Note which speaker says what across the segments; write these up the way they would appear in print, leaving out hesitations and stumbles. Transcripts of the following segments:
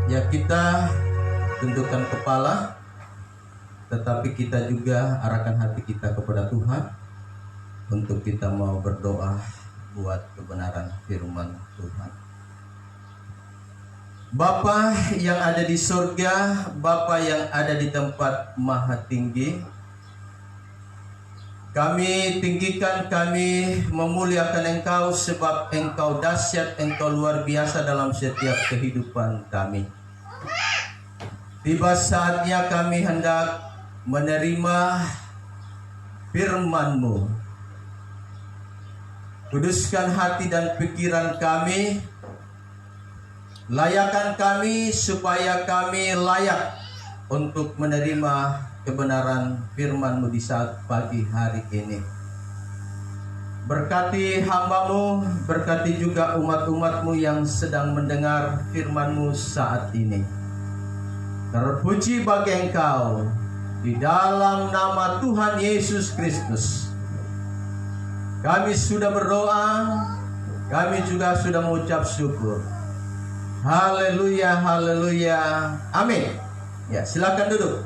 Speaker 1: Ya, kita tundukkan kepala, tetapi kita juga arahkan hati kita kepada Tuhan untuk kita mau berdoa buat kebenaran firman Tuhan. Bapa yang ada di surga, Bapa yang ada di tempat maha tinggi, kami tinggikan, kami memuliakan Engkau sebab Engkau dahsyat, Engkau luar biasa dalam setiap kehidupan kami. Tiba saatnya kami hendak menerima firman-Mu. Kuduskan hati dan pikiran kami, layakkan kami supaya kami layak untuk menerima kebenaran firman-Mu di saat pagi hari ini. Berkati hamba-Mu, berkati juga umat-umat-Mu yang sedang mendengar firman-Mu saat ini. Terpuji bagi Engkau, di dalam nama Tuhan Yesus Kristus. Kami sudah berdoa, kami juga sudah mengucap syukur. Haleluya, haleluya, amin. Ya, silakan duduk.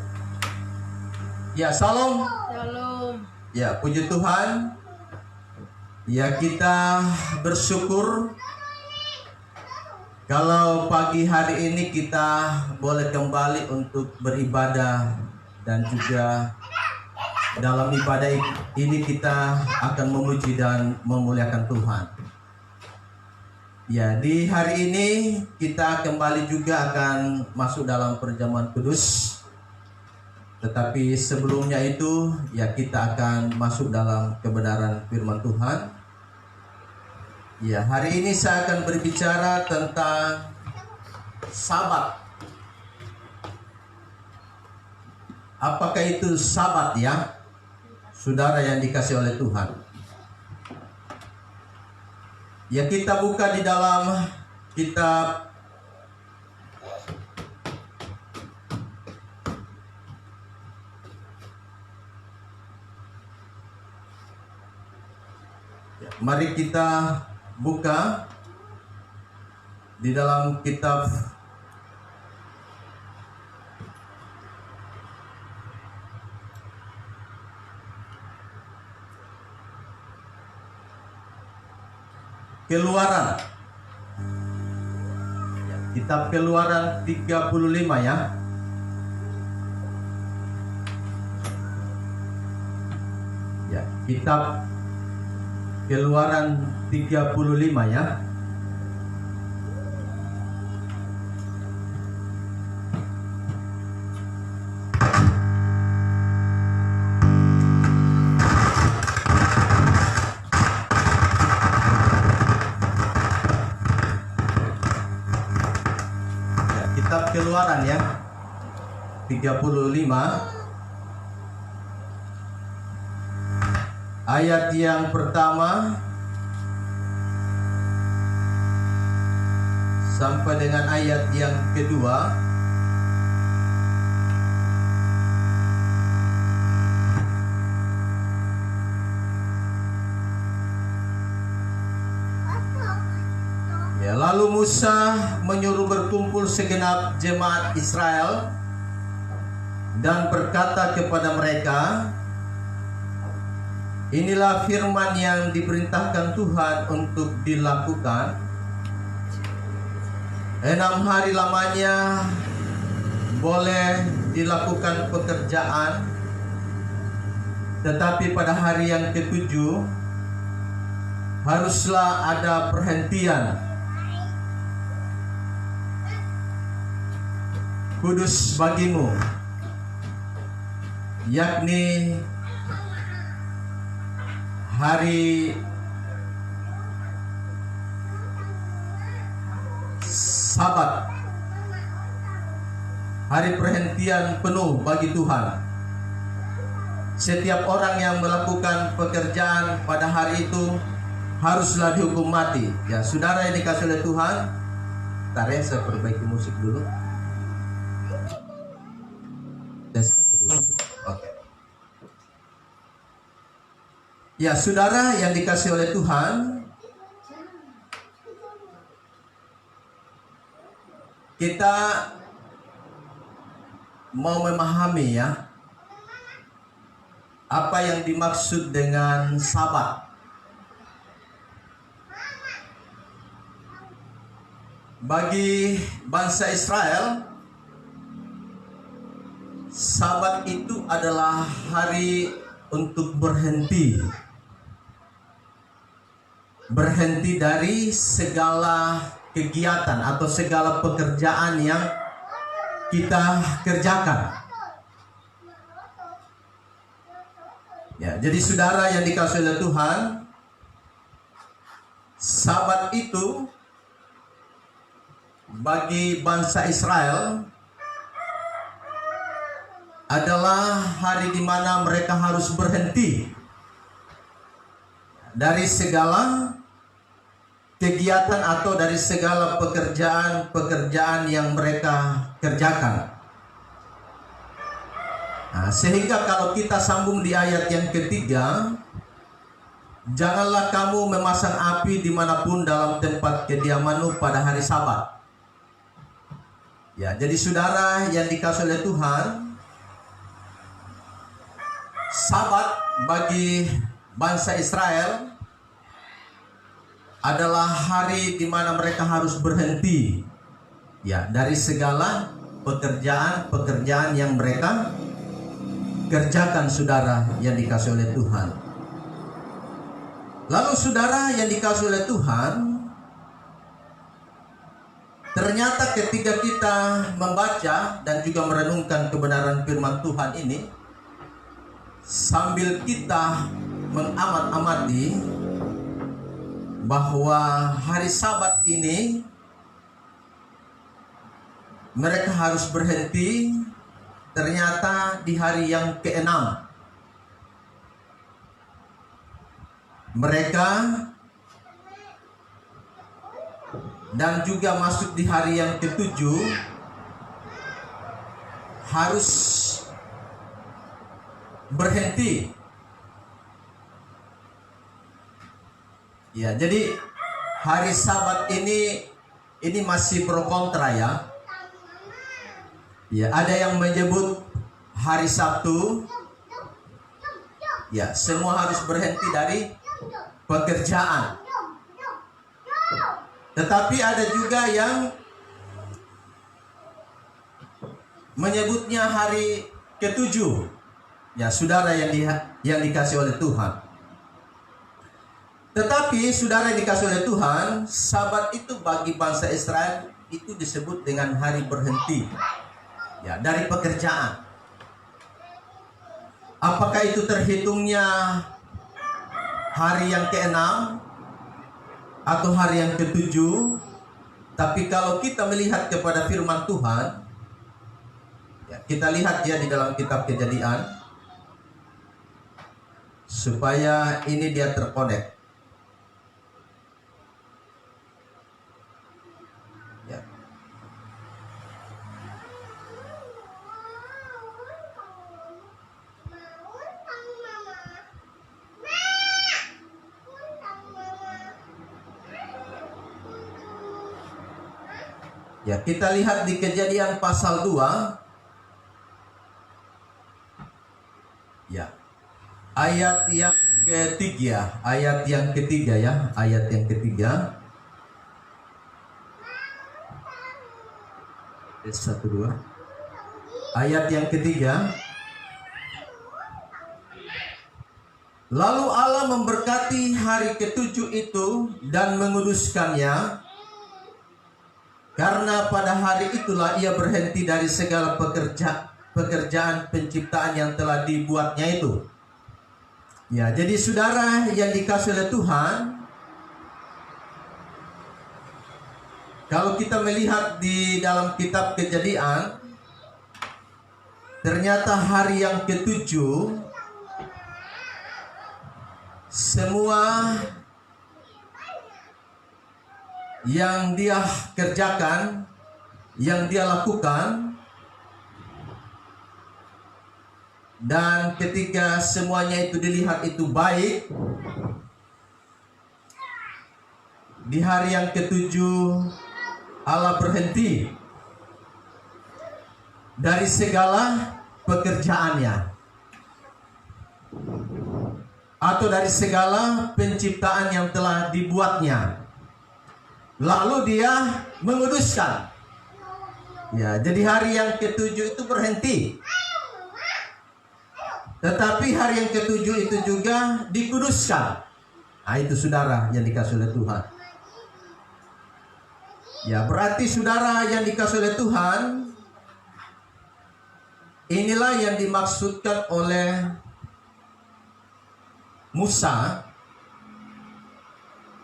Speaker 1: Ya, salam.
Speaker 2: Shalom.
Speaker 1: Ya, puji Tuhan. Ya, kita bersyukur kalau pagi hari ini kita boleh kembali untuk beribadah, dan juga dalam ibadah ini kita akan memuji dan memuliakan Tuhan. Ya, di hari ini kita kembali juga akan masuk dalam perjamuan kudus. Tetapi sebelumnya itu, ya, kita akan masuk dalam kebenaran firman Tuhan. Ya, hari ini saya akan berbicara tentang Sabat. Apakah itu Sabat, ya, saudara yang dikasih oleh Tuhan? Ya, kita buka di dalam kitab ya, mari kita buka di dalam kitab Keluaran. Ya, kitab Keluaran 35, ya. Ya, kitab Keluaran 35, ya. Kitab Keluaran, ya, 35 ayat yang pertama sampai dengan ayat yang kedua. Ya, lalu Musa menyuruh berkumpul segenap jemaat Israel dan berkata kepada mereka, inilah firman yang diperintahkan Tuhan untuk dilakukan. 6 hari lamanya boleh dilakukan pekerjaan, tetapi pada hari yang ke-7 haruslah ada perhentian kudus bagimu, yakni hari Sabat, hari perhentian penuh bagi Tuhan. Setiap orang yang melakukan pekerjaan pada hari itu haruslah dihukum mati. Ya, saudara yang dikasih oleh Tuhan, bentar ya, saya perbaiki musik dulu. Oke. Ya, saudara yang dikasih oleh Tuhan, kita mau memahami ya apa yang dimaksud dengan Sabat. Bagi bangsa Israel, Sabat itu adalah hari untuk berhenti. Berhenti dari segala kegiatan atau segala pekerjaan yang kita kerjakan. Ya, jadi saudara yang dikasihi oleh Tuhan, Sabat itu bagi bangsa Israel adalah hari di mana mereka harus berhenti dari segala kegiatan atau dari segala pekerjaan yang mereka kerjakan. Nah, sehingga kalau kita sambung di ayat yang ketiga, janganlah kamu memasang api dimanapun dalam tempat kediamanmu pada hari Sabat. Ya, jadi saudara yang dikasihi oleh Tuhan, Sabat bagi bangsa Israel adalah hari di mana mereka harus berhenti ya dari segala pekerjaan yang mereka kerjakan, saudara yang dikasihi oleh Tuhan. Lalu saudara yang dikasihi oleh Tuhan, ternyata ketika kita membaca dan juga merenungkan kebenaran firman Tuhan ini, sambil kita mengamat-amati bahwa hari Sabat ini mereka harus berhenti, ternyata di hari yang ke-6 mereka dan juga masuk di hari yang ke-7 harus berhenti. Ya, jadi hari Sabat ini masih pro kontra ya. Ya, ada yang menyebut hari Sabtu ya semua harus berhenti dari pekerjaan. Tetapi ada juga yang menyebutnya hari ke-7. Ya, saudara yang dikasihi oleh Tuhan. Tetapi saudara yang dikasihi oleh Tuhan, Sabat itu bagi bangsa Israel itu disebut dengan hari berhenti. Ya, dari pekerjaan. Apakah itu terhitungnya hari yang ke-6 atau hari yang ke-7? Tapi kalau kita melihat kepada firman Tuhan, ya, kita lihat ya di dalam kitab Kejadian, supaya ini dia terkonek. Ya. Ya, kita lihat di Kejadian pasal 2. Ya. Ayat yang ketiga ya, ayat yang ketiga. 1, 2. Ayat yang ketiga. Lalu Allah memberkati hari ke-7 itu dan menguduskannya, karena pada hari itulah ia berhenti dari segala pekerjaan penciptaan yang telah dibuatnya itu. Ya, jadi saudara yang dikasihi oleh Tuhan, kalau kita melihat di dalam kitab Kejadian, ternyata hari yang ke-7 semua yang dia kerjakan, yang dia lakukan, dan ketika semuanya itu dilihat itu baik, di hari yang ke-7 Allah berhenti. dari segala pekerjaannya atau dari segala penciptaan yang telah dibuatnya. Lalu dia menguduskan. Ya, jadi hari yang ketujuh itu berhenti. Tetapi hari yang ketujuh itu juga dikuduskan. Nah, itu saudara yang dikasih oleh Tuhan. Ya, berarti saudara yang dikasih oleh Tuhan, inilah yang dimaksudkan oleh Musa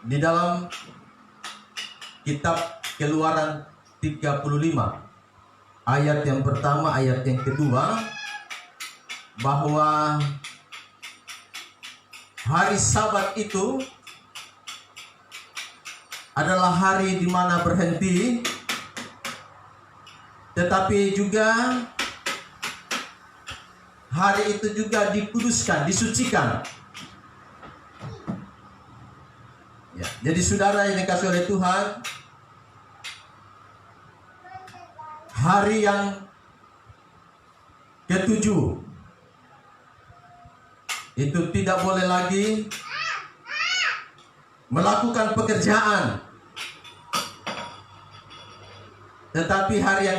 Speaker 1: di dalam kitab Keluaran 35 ayat yang pertama, ayat yang kedua, bahwa hari Sabat itu adalah hari di mana berhenti, tetapi juga hari itu juga dikuduskan, disucikan. Ya, jadi saudara yang dikasih oleh Tuhan, hari yang ketujuh itu tidak boleh lagi melakukan pekerjaan. Tetapi hari yang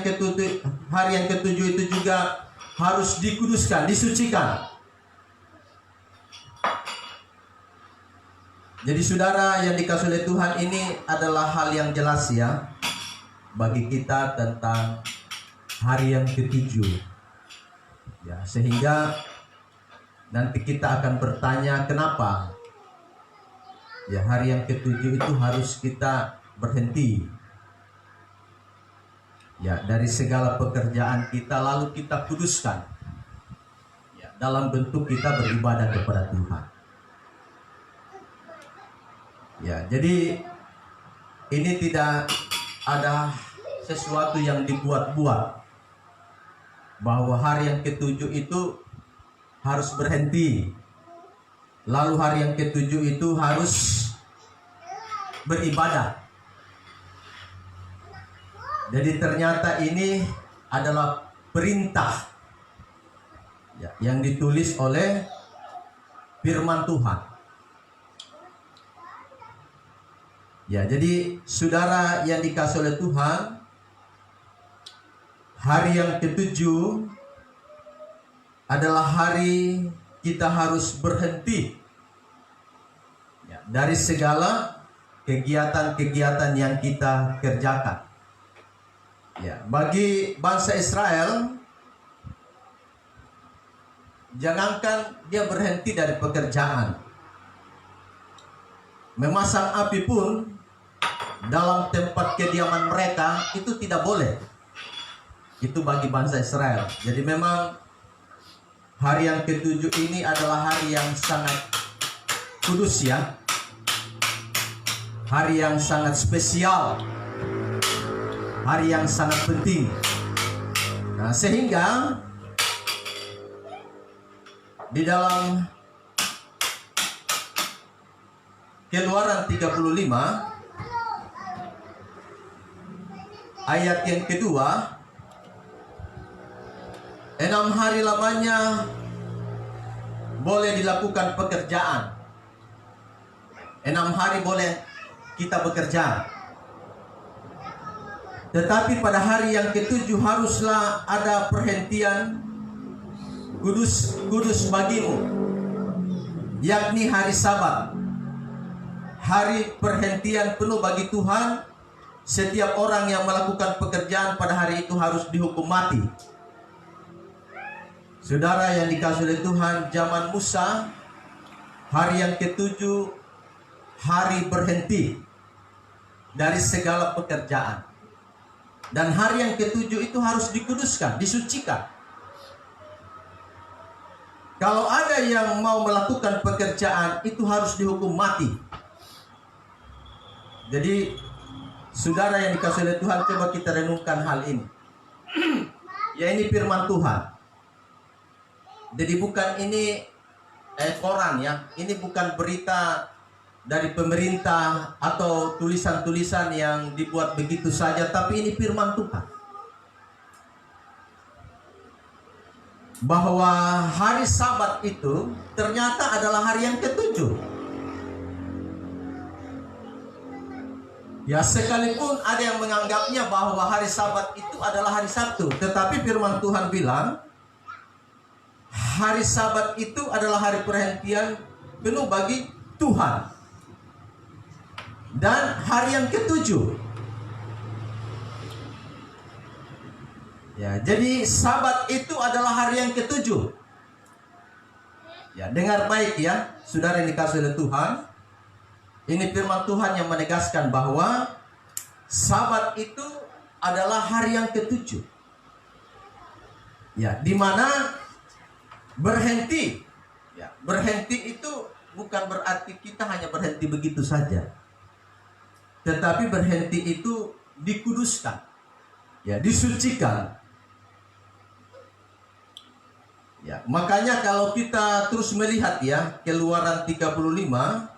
Speaker 1: ketujuh itu juga harus dikuduskan, disucikan. Jadi saudara yang dikasih oleh Tuhan, ini adalah hal yang jelas ya bagi kita tentang hari yang ketujuh. Ya, sehingga nanti kita akan bertanya kenapa ya hari yang ketujuh itu harus kita berhenti. Ya, dari segala pekerjaan kita lalu kita kuduskan. Ya, dalam bentuk kita beribadah kepada Tuhan. Ya, jadi ini tidak ada sesuatu yang dibuat-buat bahwa hari yang ketujuh itu harus berhenti, lalu hari yang ketujuh itu harus beribadah. Jadi ternyata ini adalah perintah ya, yang ditulis oleh firman Tuhan. Ya, jadi saudara yang dikasih oleh Tuhan, hari yang ketujuh adalah hari kita harus berhenti ya, dari segala kegiatan-kegiatan yang kita kerjakan. Ya, bagi bangsa Israel, jangankan dia berhenti dari pekerjaan, memasang api pun dalam tempat kediaman mereka itu tidak boleh. Itu bagi bangsa Israel. Jadi memang hari yang ketujuh ini adalah hari yang sangat kudus ya, hari yang sangat spesial, hari yang sangat penting. Nah, sehingga di dalam Keluaran 35 ayat yang kedua, 6 hari lamanya boleh dilakukan pekerjaan. 6 hari boleh kita bekerja. Tetapi pada hari yang ketujuh haruslah ada perhentian kudus bagimu, yakni hari Sabat. Hari perhentian penuh bagi Tuhan. Setiap orang yang melakukan pekerjaan pada hari itu harus dihukum mati. Saudara yang dikasih oleh Tuhan, zaman Musa, hari yang ketujuh, hari berhenti dari segala pekerjaan. Dan hari yang ketujuh itu harus dikuduskan, disucikan. Kalau ada yang mau melakukan pekerjaan, itu harus dihukum mati. Jadi saudara yang dikasih oleh Tuhan, coba kita renungkan hal ini. Ya, ini firman Tuhan. Jadi bukan ini koran ya. Ini bukan berita dari pemerintah atau tulisan-tulisan yang dibuat begitu saja, tapi ini firman Tuhan. bahwa hari Sabat itu ternyata adalah hari yang ketujuh. Ya, sekalipun ada yang menganggapnya bahwa hari Sabat itu adalah hari Sabtu, tetapi firman Tuhan bilang hari Sabat itu adalah hari perhentian penuh bagi Tuhan dan hari yang ketujuh. Ya, jadi Sabat itu adalah hari yang ketujuh. Ya, dengar baik ya, saudara yang dikasihi oleh Tuhan. Ini firman Tuhan yang menegaskan bahwa Sabat itu adalah hari yang ketujuh. Ya, di mana berhenti. Ya, berhenti itu bukan berarti kita hanya berhenti begitu saja. Tetapi berhenti itu dikuduskan. Ya, disucikan. Ya, makanya kalau kita terus melihat ya, Keluaran 35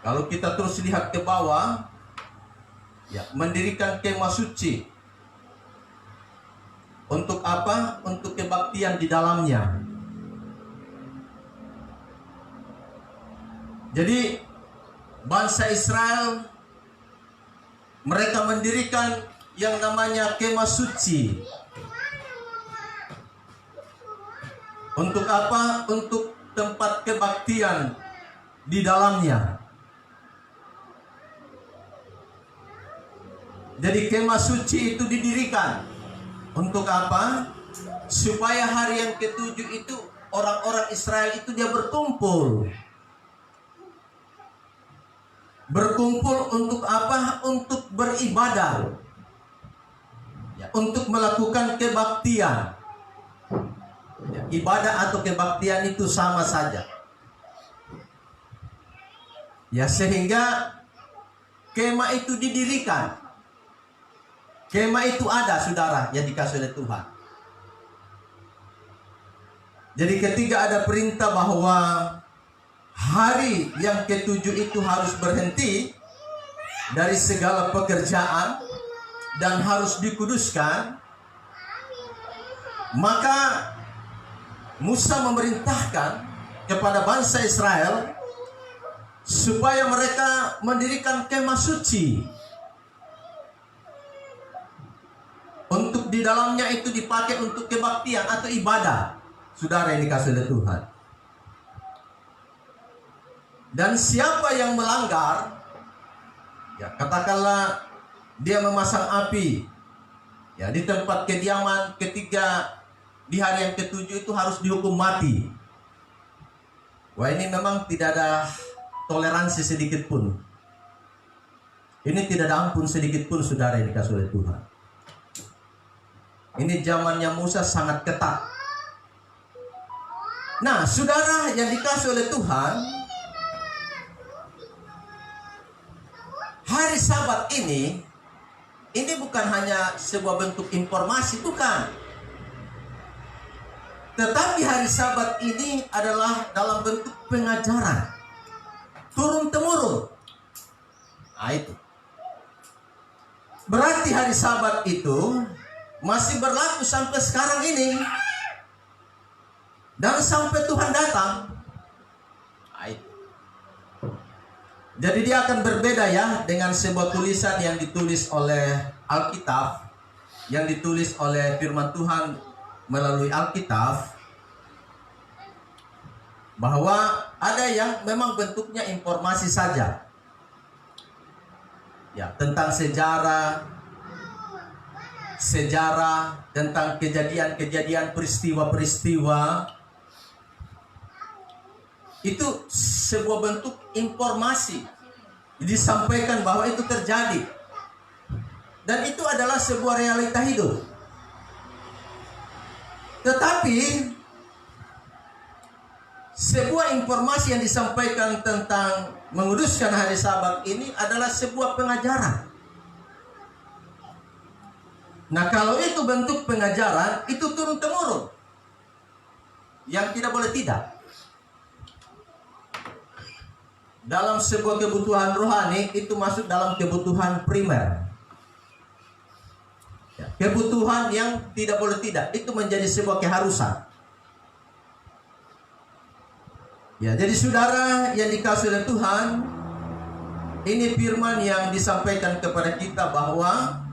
Speaker 1: kalau kita terus lihat ke bawah ya, mendirikan kemah suci. Untuk apa? Untuk kebaktian di dalamnya. Jadi bangsa Israel mereka mendirikan yang namanya kemah suci. Untuk apa? Untuk tempat kebaktian di dalamnya. Jadi kemah suci itu didirikan untuk apa? Supaya hari yang ketujuh itu orang-orang Israel itu dia berkumpul. Berkumpul untuk apa? Untuk beribadah. Ya, untuk melakukan kebaktian. Ya, ibadah atau kebaktian itu sama saja. Ya, sehingga kemah itu didirikan. Kemah itu ada, saudara, yang dikasih oleh Tuhan. Jadi ketika ada perintah bahwa hari yang ketujuh itu harus berhenti dari segala pekerjaan dan harus dikuduskan, maka Musa memerintahkan kepada bangsa Israel supaya mereka mendirikan kemah suci. Untuk di dalamnya itu dipakai untuk kebaktian atau ibadah, saudara yang dikasih oleh Tuhan. Dan siapa yang melanggar, ya katakanlah dia memasang api ya di tempat kediaman ketika di hari yang ketujuh itu harus dihukum mati. Wah, ini memang tidak ada toleransi sedikit pun. Ini tidak ada ampun sedikit pun, saudara yang dikasih oleh Tuhan. Ini zamannya Musa sangat ketat. Nah, saudara yang dikasih oleh Tuhan, hari Sabat ini bukan hanya sebuah bentuk informasi, bukan. Tetapi hari Sabat ini adalah dalam bentuk pengajaran. Turun-temurun. Nah, itu. Berarti hari Sabat itu masih berlaku sampai sekarang ini. Dan sampai Tuhan datang. Nah, itu. Jadi dia akan berbeda ya dengan sebuah tulisan yang ditulis oleh Alkitab, yang ditulis oleh firman Tuhan melalui Alkitab, bahwa ada yang memang bentuknya informasi saja. Ya, tentang sejarah, tentang kejadian-kejadian, peristiwa-peristiwa. Itu sebuah bentuk informasi disampaikan bahwa itu terjadi, dan itu adalah sebuah realita hidup. Tetapi sebuah informasi yang disampaikan tentang menguduskan hari Sabat ini adalah sebuah pengajaran. Nah, kalau itu bentuk pengajaran, itu turun-temurun, yang tidak boleh tidak. Dalam sebuah kebutuhan rohani itu masuk dalam kebutuhan primer. Ya, kebutuhan yang tidak boleh tidak, itu menjadi sebuah keharusan. Ya, jadi saudara yang dikasihi oleh Tuhan, ini firman yang disampaikan kepada kita bahwa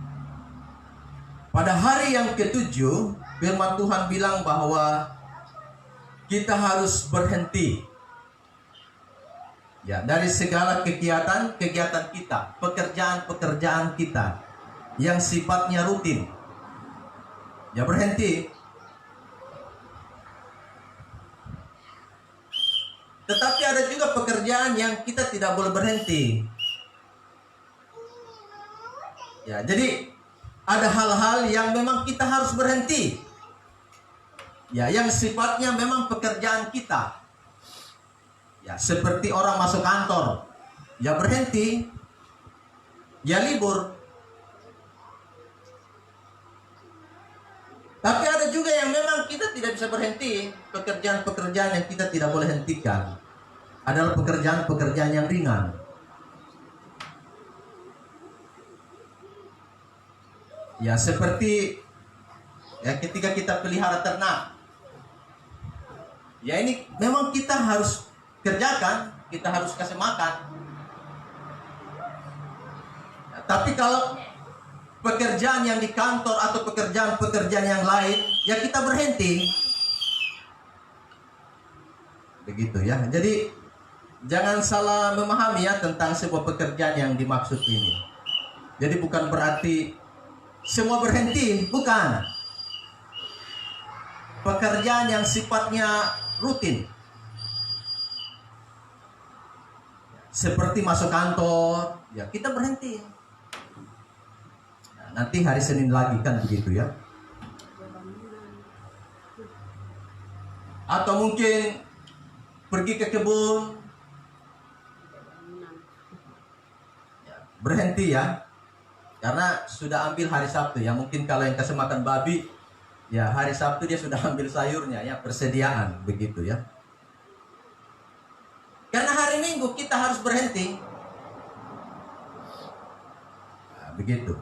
Speaker 1: pada hari yang ketujuh, firman Tuhan bilang bahwa kita harus berhenti. Ya, dari segala kegiatan kita, pekerjaan kita yang sifatnya rutin. Ya, berhenti. Tetapi ada juga pekerjaan yang kita tidak boleh berhenti. Ya, jadi ada hal-hal yang memang kita harus berhenti. Ya, yang sifatnya memang pekerjaan kita. Ya, seperti orang masuk kantor. Ya, berhenti. Ya, libur. Tapi ada juga yang memang kita tidak bisa berhenti. Pekerjaan-pekerjaan yang kita tidak boleh hentikan adalah pekerjaan-pekerjaan yang ringan. Ya, seperti ya ketika kita pelihara ternak. Ya, ini memang kita harus kerjakan, kita harus kasih makan. Ya, tapi kalau pekerjaan yang di kantor atau pekerjaan-pekerjaan yang lain, ya kita berhenti. Begitu ya. Jadi jangan salah memahami ya tentang sebuah pekerjaan yang dimaksud ini. Jadi bukan berarti semua berhenti, bukan. Pekerjaan yang sifatnya rutin. Seperti masuk kantor, ya kita berhenti. Nanti hari Senin lagi kan begitu ya. Atau mungkin pergi ke kebun, ya, berhenti ya. Karena sudah ambil hari Sabtu ya. Mungkin kalau yang kasih makan babi, ya hari Sabtu dia sudah ambil sayurnya ya, persediaan begitu ya. Karena hari Minggu kita harus berhenti. Nah, begitu.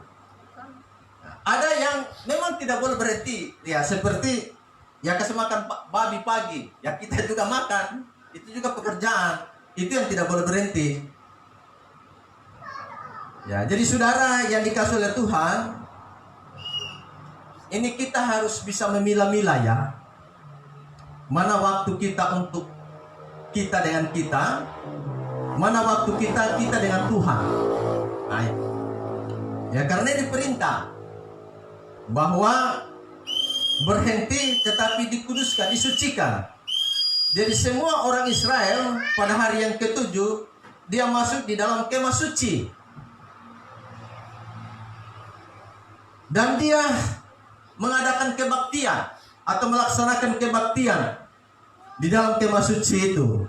Speaker 1: Ada yang memang tidak boleh berhenti, ya seperti ya kasih makan babi pagi, ya kita juga makan, itu juga pekerjaan, itu yang tidak boleh berhenti. Ya, jadi saudara yang dikasihi oleh Tuhan, ini kita harus bisa memilah-milah ya, mana waktu kita untuk kita dengan kita, mana waktu kita dengan Tuhan. Nah, ya karena ini perintah bahwa berhenti tetapi dikuduskan, disucikan. Jadi semua orang Israel pada hari yang ketujuh dia masuk di dalam kemah suci. Dan dia mengadakan kebaktian atau melaksanakan kebaktian di dalam kemah suci itu.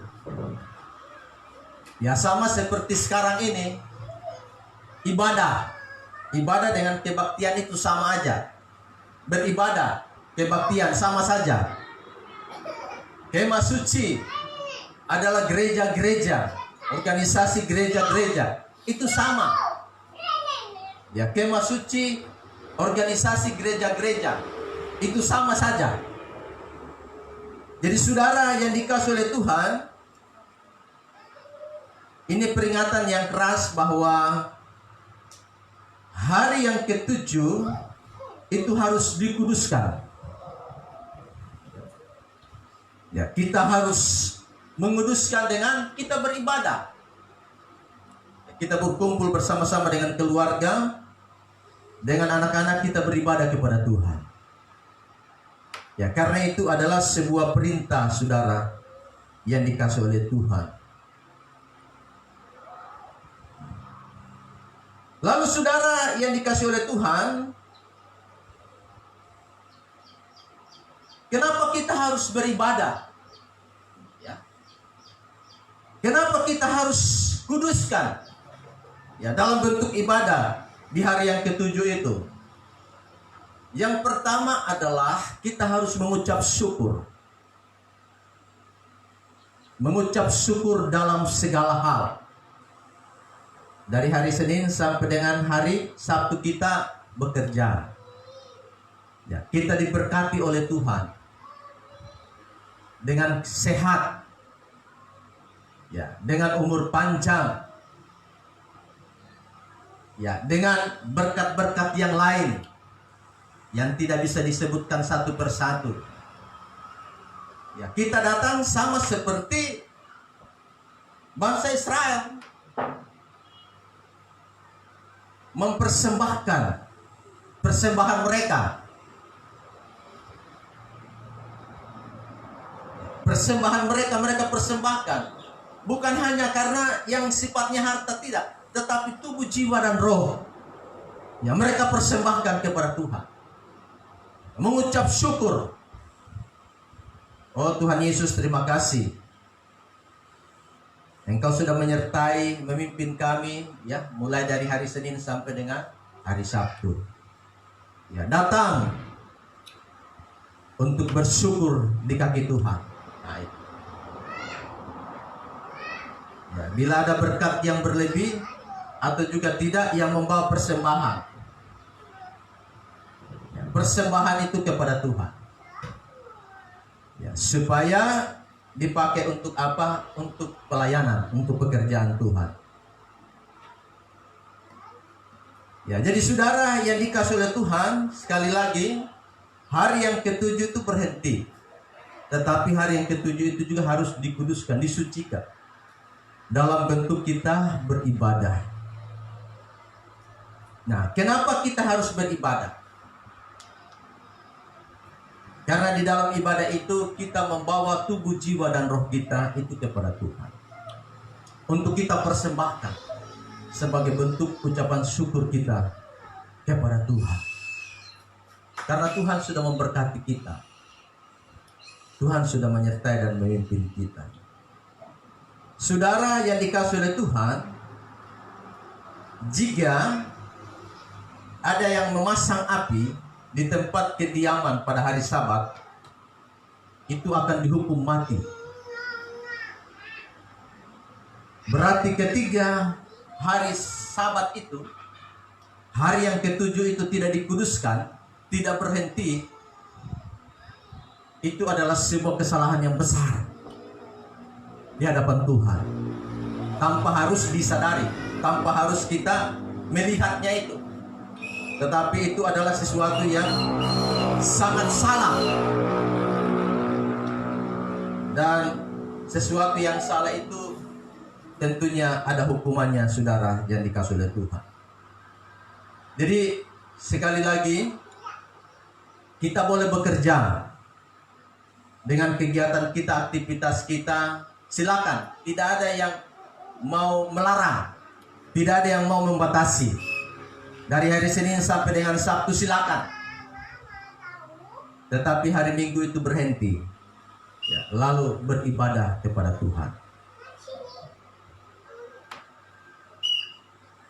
Speaker 1: Ya sama seperti sekarang ini ibadah dengan kebaktian itu sama aja. Beribadah, kebaktian sama saja. Kemah suci adalah gereja-gereja, organisasi gereja-gereja, itu sama. Ya, kemah suci, organisasi gereja-gereja, itu sama saja. Jadi saudara yang dikasihi oleh Tuhan, ini peringatan yang keras bahwa hari yang ketujuh itu harus dikuduskan. Ya, kita harus menguduskan dengan kita beribadah. Kita berkumpul bersama-sama dengan keluarga, dengan anak-anak kita beribadah kepada Tuhan. Ya, karena itu adalah sebuah perintah saudara yang dikasihi oleh Tuhan. Lalu saudara yang dikasihi oleh Tuhan, kenapa kita harus beribadah? Ya. Kenapa kita harus kuduskan? Ya, dalam bentuk ibadah di hari yang ketujuh itu. Yang pertama adalah kita harus mengucap syukur. Mengucap syukur dalam segala hal. Dari hari Senin sampai dengan hari Sabtu kita bekerja. Ya, kita diberkati oleh Tuhan dengan sehat, ya, dengan umur panjang, ya, dengan berkat-berkat yang lain yang tidak bisa disebutkan satu persatu. Ya, kita datang sama seperti bangsa Israel, mempersembahkan persembahan mereka. Persembahan mereka persembahkan bukan hanya karena yang sifatnya harta, tidak, tetapi tubuh, jiwa, dan roh. Ya, mereka persembahkan kepada Tuhan, mengucap syukur. Oh Tuhan Yesus, terima kasih. Engkau sudah menyertai, memimpin kami, ya, mulai dari hari Senin sampai dengan hari Sabtu. Ya, datang untuk bersyukur di kaki Tuhan. Nah, itu. Ya, bila ada berkat yang berlebih atau juga tidak yang membawa persembahan, ya, persembahan itu kepada Tuhan. Ya, supaya dipakai untuk apa? Untuk pelayanan, untuk pekerjaan Tuhan. Ya, jadi saudara yang dikasih oleh Tuhan, sekali lagi, hari yang ketujuh itu berhenti. Tetapi hari yang ketujuh itu juga harus dikuduskan, disucikan. Dalam bentuk kita beribadah. Nah, kenapa kita harus beribadah? Karena di dalam ibadah itu kita membawa tubuh, jiwa, dan roh kita itu kepada Tuhan. Untuk kita persembahkan sebagai bentuk ucapan syukur kita kepada Tuhan. Karena Tuhan sudah memberkati kita. Tuhan sudah menyertai dan memimpin kita. Saudara yang dikasihi oleh Tuhan, jika ada yang memasang api di tempat kediaman pada hari Sabat, itu akan dihukum mati. Berarti ketiga hari Sabat itu, hari yang ketujuh itu tidak dikuduskan, tidak berhenti, itu adalah sebuah kesalahan yang besar di hadapan Tuhan. Tanpa harus disadari, tanpa harus kita melihatnya itu. Tetapi itu adalah sesuatu yang sangat salah. Dan sesuatu yang salah itu tentunya ada hukumannya, saudara yang dikasihi oleh Tuhan. Jadi sekali lagi, kita boleh bekerja dengan kegiatan kita, aktivitas kita, silakan. Tidak ada yang mau melarang, tidak ada yang mau membatasi. Dari hari Senin sampai dengan Sabtu silakan. Tetapi hari Minggu itu berhenti, ya, lalu beribadah kepada Tuhan.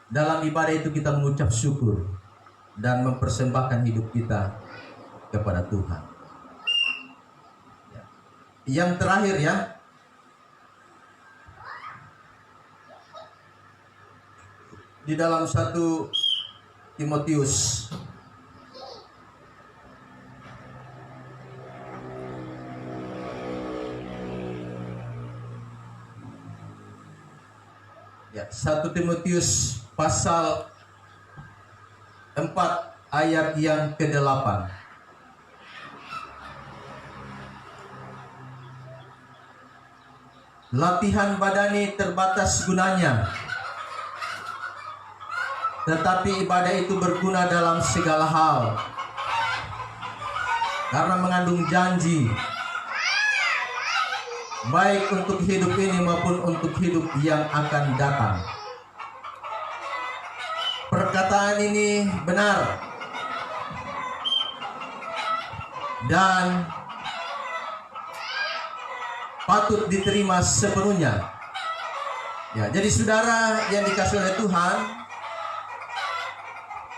Speaker 1: Dalam ibadah itu kita mengucap syukur dan mempersembahkan hidup kita kepada Tuhan. Ya. Yang terakhir, ya, di dalam 1 Timotius ya, 1 Timotius pasal 4 ayat yang ke-8. Latihan badani terbatas gunanya, tetapi ibadah itu berguna dalam segala hal, karena mengandung janji, baik untuk hidup ini maupun untuk hidup yang akan datang. Perkataan ini benar dan patut diterima sepenuhnya. Ya, jadi saudara yang dikasihi oleh Tuhan,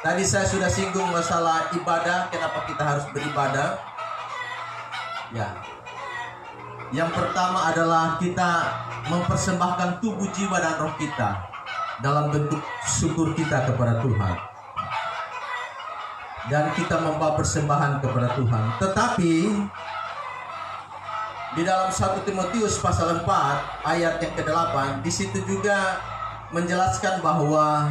Speaker 1: tadi saya sudah singgung masalah ibadah, kenapa kita harus beribadah. Ya. Yang pertama adalah kita mempersembahkan tubuh, jiwa, dan roh kita dalam bentuk syukur kita kepada Tuhan. dan kita membawa persembahan kepada Tuhan. Tetapi di dalam 1 Timotius pasal 4 ayat yang ke-8, di situ juga menjelaskan bahwa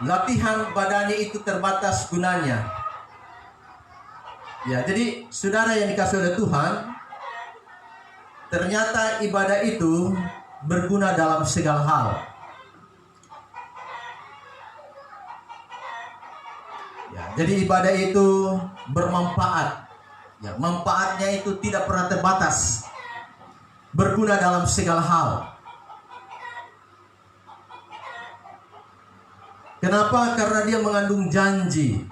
Speaker 1: latihan badani itu terbatas gunanya. Ya, jadi saudara yang dikasihi oleh Tuhan, ternyata ibadah itu berguna dalam segala hal. Ya, jadi ibadah itu bermanfaat. Ya, manfaatnya itu tidak pernah terbatas. Berguna dalam segala hal. Kenapa? Karena dia mengandung janji.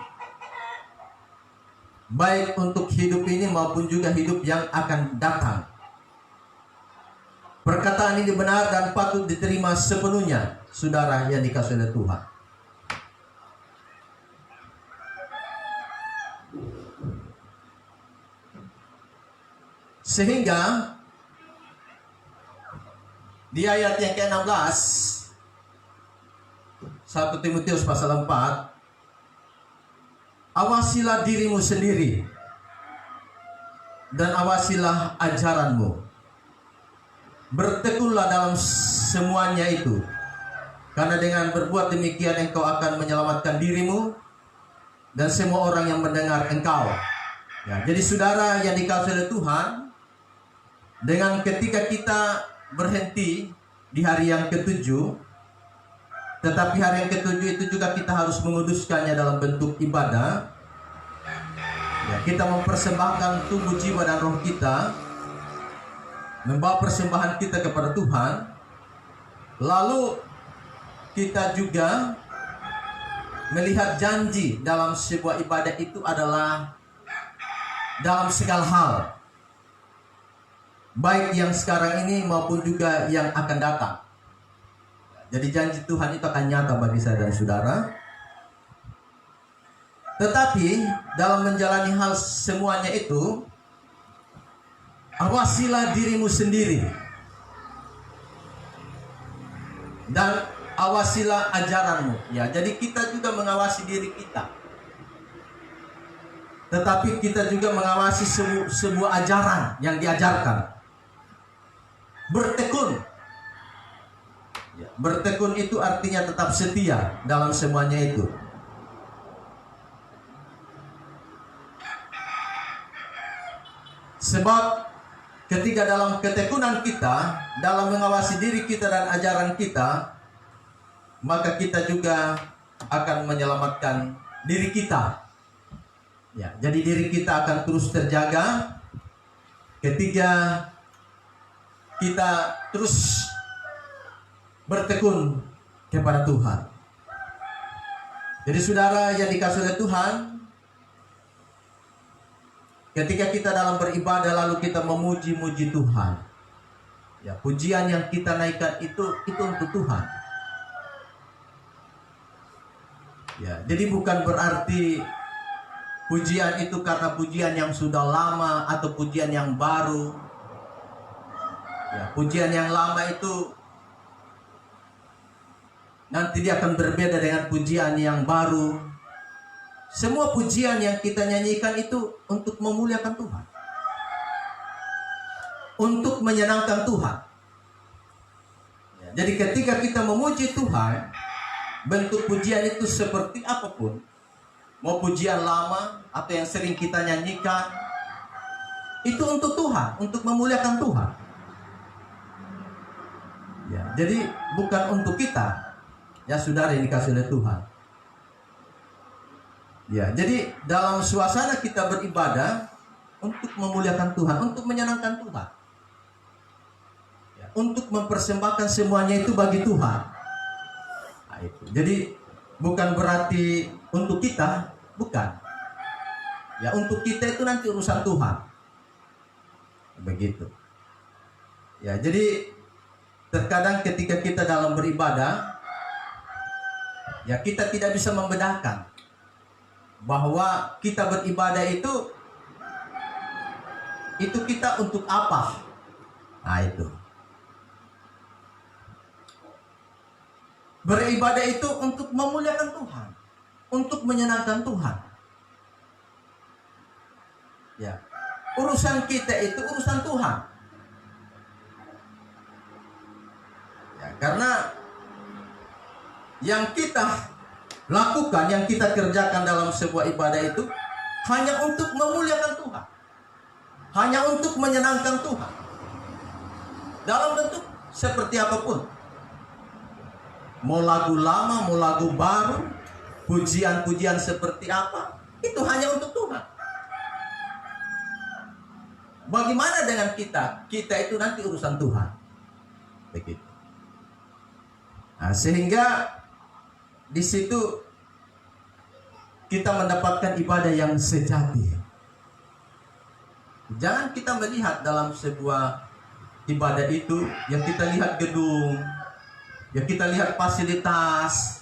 Speaker 1: Baik untuk hidup ini maupun juga hidup yang akan datang. Perkataan ini benar dan patut diterima sepenuhnya, saudara yang dikasihi oleh Tuhan. Sehingga di ayat yang ke-16 1 Timotius pasal 4, awasilah dirimu sendiri dan awasilah ajaranmu. Bertekunlah dalam semuanya itu, karena dengan berbuat demikian engkau akan menyelamatkan dirimu dan semua orang yang mendengar engkau. Ya, jadi saudara yang dikasihi oleh Tuhan, dengan ketika kita berhenti di hari yang ke-7, tetapi hari yang ke-7 itu juga kita harus menguduskannya dalam bentuk ibadah. Ya, kita mempersembahkan tubuh, jiwa, dan roh kita, membawa persembahan kita kepada Tuhan. Lalu kita juga melihat janji dalam sebuah ibadah itu adalah dalam segala hal, baik yang sekarang ini maupun juga yang akan datang. Jadi janji Tuhan itu akan nyata bagi saya dan saudara. Tetapi dalam menjalani hal semuanya itu, awasilah dirimu sendiri dan awasilah ajaranmu. Ya, jadi kita juga mengawasi diri kita, tetapi kita juga mengawasi sebuah ajaran yang diajarkan. Bertekun. Ya, bertekun itu artinya tetap setia dalam semuanya itu. Sebab ketika dalam ketekunan kita, dalam mengawasi diri kita dan ajaran kita, maka kita juga akan menyelamatkan diri kita. Ya, jadi diri kita akan terus terjaga ketika kita terus bertekun kepada Tuhan. Jadi saudara yang dikasihi oleh Tuhan, ketika kita dalam beribadah lalu kita memuji-muji Tuhan, ya, pujian yang kita naikkan itu untuk Tuhan. Ya, jadi bukan berarti pujian itu karena pujian yang sudah lama atau pujian yang baru. Ya, pujian yang lama itu nanti dia akan berbeda dengan pujian yang baru. Semua pujian yang kita nyanyikan itu untuk memuliakan Tuhan, untuk menyenangkan Tuhan. Ya, jadi ketika kita memuji Tuhan, bentuk pujian itu seperti apapun, mau pujian lama atau yang sering kita nyanyikan, itu untuk Tuhan, untuk memuliakan Tuhan. Ya, jadi bukan untuk kita. Ya, saudara yang dikasihi oleh Tuhan. Ya, jadi dalam suasana kita beribadah untuk memuliakan Tuhan, untuk menyenangkan Tuhan. Ya, untuk mempersembahkan semuanya itu bagi Tuhan. Nah, itu. Jadi bukan berarti untuk kita, bukan. Ya, untuk kita itu nanti urusan Tuhan. Begitu. Ya, jadi terkadang ketika kita dalam beribadah, ya, kita tidak bisa membedakan bahwa kita beribadah itu kita untuk apa. Nah, itu. Beribadah itu untuk memuliakan Tuhan. untuk menyenangkan Tuhan. Ya. Urusan kita itu urusan Tuhan. Ya, karena yang kita lakukan, yang kita kerjakan dalam sebuah ibadah itu hanya untuk memuliakan Tuhan. Hanya untuk menyenangkan Tuhan. Dalam bentuk seperti apapun. Mau lagu lama, mau lagu baru, pujian-pujian seperti apa, itu hanya untuk Tuhan. Bagaimana dengan kita? Kita itu nanti urusan Tuhan. Begitu. Nah, sehingga di situ kita mendapatkan ibadah yang sejati. Jangan kita melihat dalam sebuah ibadah itu yang kita lihat gedung, ya kita lihat fasilitas,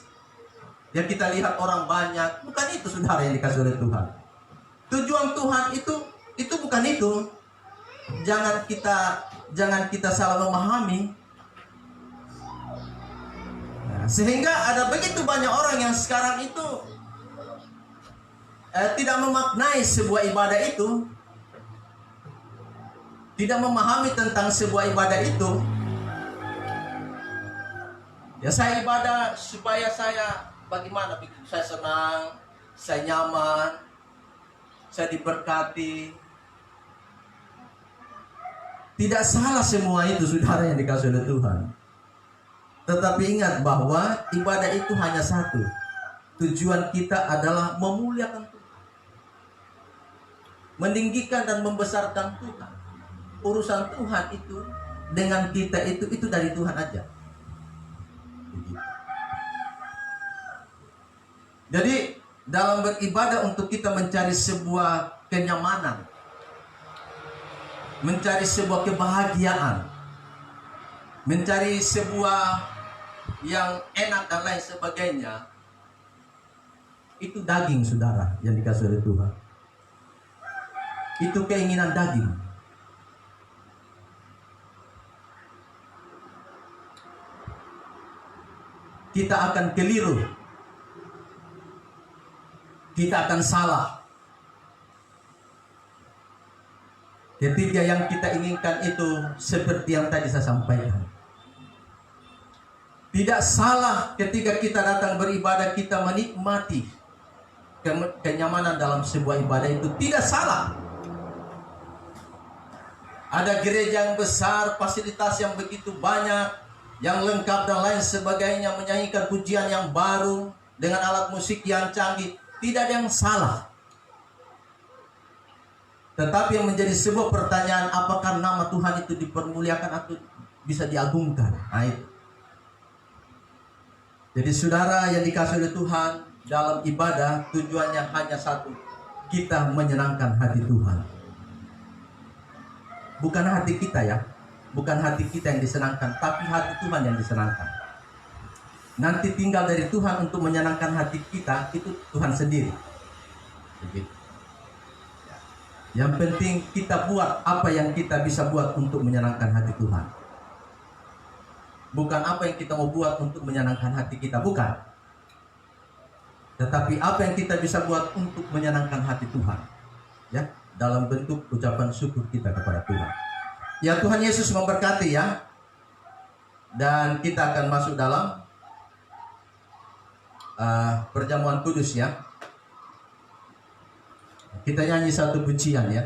Speaker 1: ya kita lihat orang banyak. Bukan itu, saudara, yang dikasih oleh Tuhan. Tujuan Tuhan itu bukan itu. Jangan kita salah memahami. Nah, sehingga ada begitu banyak orang yang sekarang itu tidak memaknai sebuah ibadah itu, tidak memahami tentang sebuah ibadah itu. Ya, saya ibadah supaya saya bagaimana? Saya senang, saya nyaman, saya diberkati. Tidak salah semua itu, saudara, yang dikasih oleh Tuhan. Tetapi ingat bahwa ibadah itu hanya satu. Tujuan kita adalah memuliakan Tuhan, meninggikan dan membesarkan Tuhan. Urusan Tuhan itu dengan kita itu dari Tuhan aja. Jadi dalam beribadah untuk kita mencari sebuah kenyamanan, mencari sebuah kebahagiaan, mencari sebuah yang enak dan lain sebagainya, itu daging, saudara, yang dikasih oleh Tuhan. Itu keinginan daging. Kita akan keliru, kita akan salah ketika yang kita inginkan itu seperti yang tadi saya sampaikan. Tidak salah ketika kita datang beribadah, kita menikmati kenyamanan dalam sebuah ibadah, itu tidak salah. Ada gereja yang besar, fasilitas yang begitu banyak, yang lengkap dan lain sebagainya, menyanyikan pujian yang baru dengan alat musik yang canggih, tidak ada yang salah. Tetapi yang menjadi sebuah pertanyaan, apakah nama Tuhan itu dipermuliakan atau bisa diagungkan? Nah, itu. Jadi saudara yang dikasih oleh Tuhan, dalam ibadah tujuannya hanya satu, kita menyenangkan hati Tuhan. Bukan hati kita, ya, bukan hati kita yang disenangkan, tapi hati Tuhan yang disenangkan. Nanti tinggal dari Tuhan untuk menyenangkan hati kita, itu Tuhan sendiri. Begitu. Yang penting kita buat apa yang kita bisa buat untuk menyenangkan hati Tuhan. Bukan apa yang kita mau buat untuk menyenangkan hati kita, bukan. Tetapi apa yang kita bisa buat untuk menyenangkan hati Tuhan, ya, dalam bentuk ucapan syukur kita kepada Tuhan. Ya, Tuhan Yesus memberkati, ya. Dan kita akan masuk dalam perjamuan kudus, ya. Kita nyanyi satu pujian, ya.